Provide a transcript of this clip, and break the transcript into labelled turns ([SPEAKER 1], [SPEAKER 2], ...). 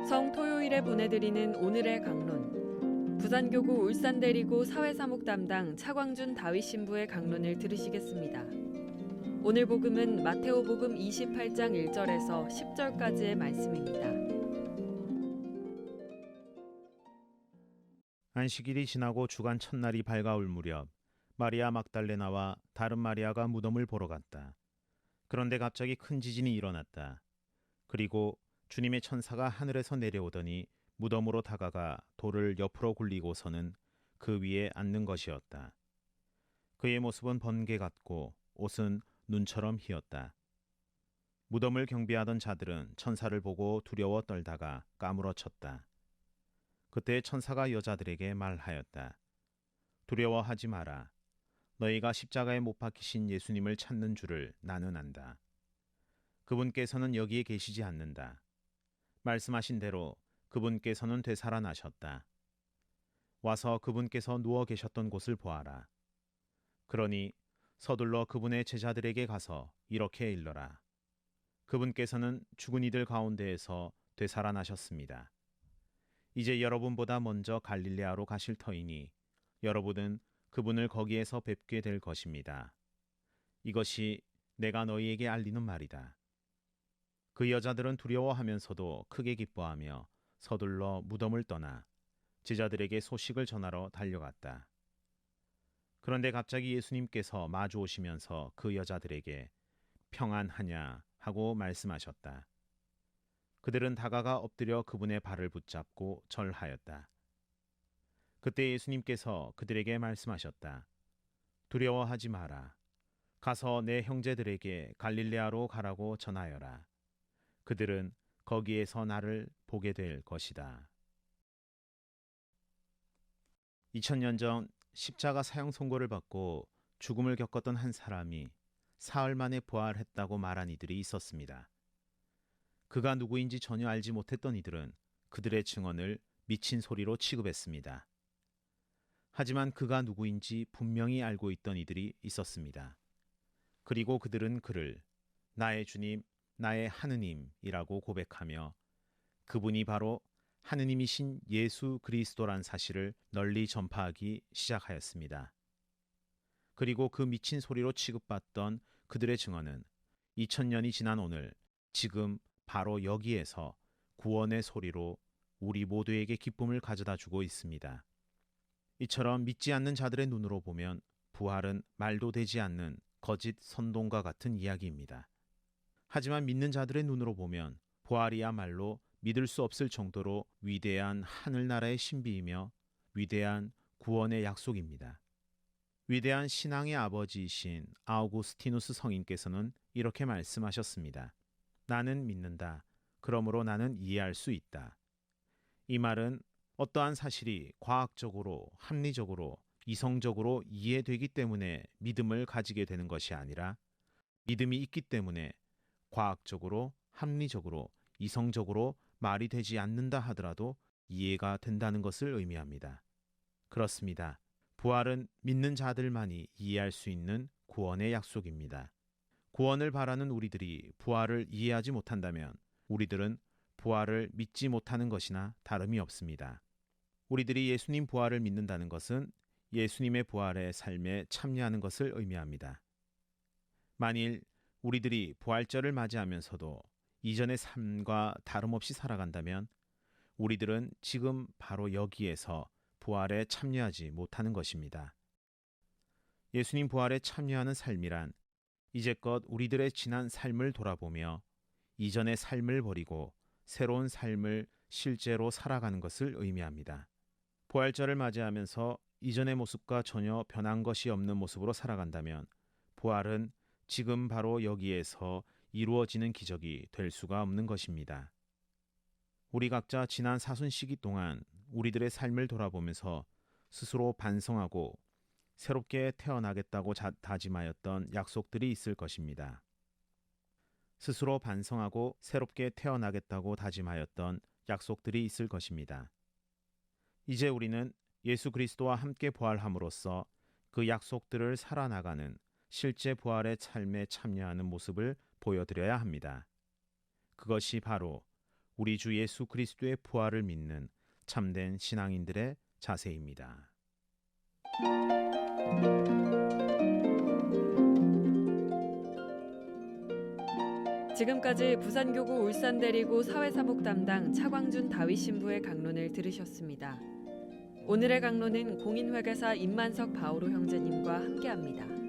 [SPEAKER 1] 성토요일에 보내드리는 오늘의 강론. 부산교구 울산대리고 사회사목 담당 차광준 다윗 신부의 강론을 들으시겠습니다. 오늘 복음은 마테오복음 28장 1절에서 10절까지의 말씀입니다.
[SPEAKER 2] 안식일이 지나고 주간 첫날이 밝아올 무렵 마리아 막달레나와 다른 마리아가 무덤을 보러 갔다. 그런데 갑자기 큰 지진이 일어났다. 그리고 주님의 천사가 하늘에서 내려오더니 무덤으로 다가가 돌을 옆으로 굴리고서는 그 위에 앉는 것이었다. 그의 모습은 번개 같고 옷은 눈처럼 희었다. 무덤을 경비하던 자들은 천사를 보고 두려워 떨다가 까무러쳤다. 그때 천사가 여자들에게 말하였다. 두려워하지 마라. 너희가 십자가에 못 박히신 예수님을 찾는 줄을 나는 안다. 그분께서는 여기에 계시지 않는다. 말씀하신 대로 그분께서는 되살아나셨다. 와서 그분께서 누워 계셨던 곳을 보아라. 그러니 서둘러 그분의 제자들에게 가서 이렇게 일러라. 그분께서는 죽은 이들 가운데에서 되살아나셨습니다. 이제 여러분보다 먼저 갈릴레아로 가실 터이니 여러분은 그분을 거기에서 뵙게 될 것입니다. 이것이 내가 너희에게 알리는 말이다. 그 여자들은 두려워하면서도 크게 기뻐하며 서둘러 무덤을 떠나 제자들에게 소식을 전하러 달려갔다. 그런데 갑자기 예수님께서 마주 오시면서 그 여자들에게 평안하냐 하고 말씀하셨다. 그들은 다가가 엎드려 그분의 발을 붙잡고 절하였다. 그때 예수님께서 그들에게 말씀하셨다. 두려워하지 마라. 가서 내 형제들에게 갈릴레아로 가라고 전하여라. 그들은 거기에서 나를 보게 될 것이다. 2000년 전 십자가 사형 선고를 받고 죽음을 겪었던 한 사람이 사흘 만에 부활했다고 말한 이들이 있었습니다. 그가 누구인지 전혀 알지 못했던 이들은 그들의 증언을 미친 소리로 취급했습니다. 하지만 그가 누구인지 분명히 알고 있던 이들이 있었습니다. 그리고 그들은 그를 나의 주님, 나의 하느님이라고 고백하며 그분이 바로 하느님이신 예수 그리스도란 사실을 널리 전파하기 시작하였습니다. 그리고 그 미친 소리로 취급받던 그들의 증언은 2000년이 지난 오늘 지금 바로 여기에서 구원의 소리로 우리 모두에게 기쁨을 가져다 주고 있습니다. 이처럼 믿지 않는 자들의 눈으로 보면 부활은 말도 되지 않는 거짓 선동과 같은 이야기입니다. 하지만 믿는 자들의 눈으로 보면 부활이야말로 믿을 수 없을 정도로 위대한 하늘나라의 신비이며 위대한 구원의 약속입니다. 위대한 신앙의 아버지이신 아우구스티누스 성인께서는 이렇게 말씀하셨습니다. 나는 믿는다. 그러므로 나는 이해할 수 있다. 이 말은 어떠한 사실이 과학적으로, 합리적으로, 이성적으로 이해되기 때문에 믿음을 가지게 되는 것이 아니라 믿음이 있기 때문에 과학적으로, 합리적으로, 이성적으로 말이 되지 않는다 하더라도 이해가 된다는 것을 의미합니다. 그렇습니다. 부활은 믿는 자들만이 이해할 수 있는 구원의 약속입니다. 구원을 바라는 우리들이 부활을 이해하지 못한다면 우리들은 부활을 믿지 못하는 것이나 다름이 없습니다. 우리들이 예수님 부활을 믿는다는 것은 예수님의 부활의 삶에 참여하는 것을 의미합니다. 만일 우리들이 부활절을 맞이하면서도 이전의 삶과 다름없이 살아간다면 우리들은 지금 바로 여기에서 부활에 참여하지 못하는 것입니다. 예수님 부활에 참여하는 삶이란 이제껏 우리들의 지난 삶을 돌아보며 이전의 삶을 버리고 새로운 삶을 실제로 살아가는 것을 의미합니다. 부활절을 맞이하면서 이전의 모습과 전혀 변한 것이 없는 모습으로 살아간다면 부활은 지금 바로 여기에서 이루어지는 기적이 될 수가 없는 것입니다. 우리 각자 지난 사순 시기 동안 우리들의 삶을 돌아보면서 스스로 반성하고 새롭게 태어나겠다고 다짐하였던 약속들이 있을 것입니다. 스스로 반성하고 새롭게 태어나겠다고 다짐하였던 약속들이 있을 것입니다. 이제 우리는 예수 그리스도와 함께 부활함으로써 그 약속들을 살아나가는 실제 부활의 삶에 참여하는 모습을 보여드려야 합니다. 그것이 바로 우리 주 예수 그리스도의 부활을 믿는 참된 신앙인들의 자세입니다.
[SPEAKER 1] 지금까지 부산교구 울산대리고 사회사목 담당 차광준 다윗 신부의 강론을 들으셨습니다. 오늘의 강론은 공인회계사 임만석 바오로 형제님과 함께합니다.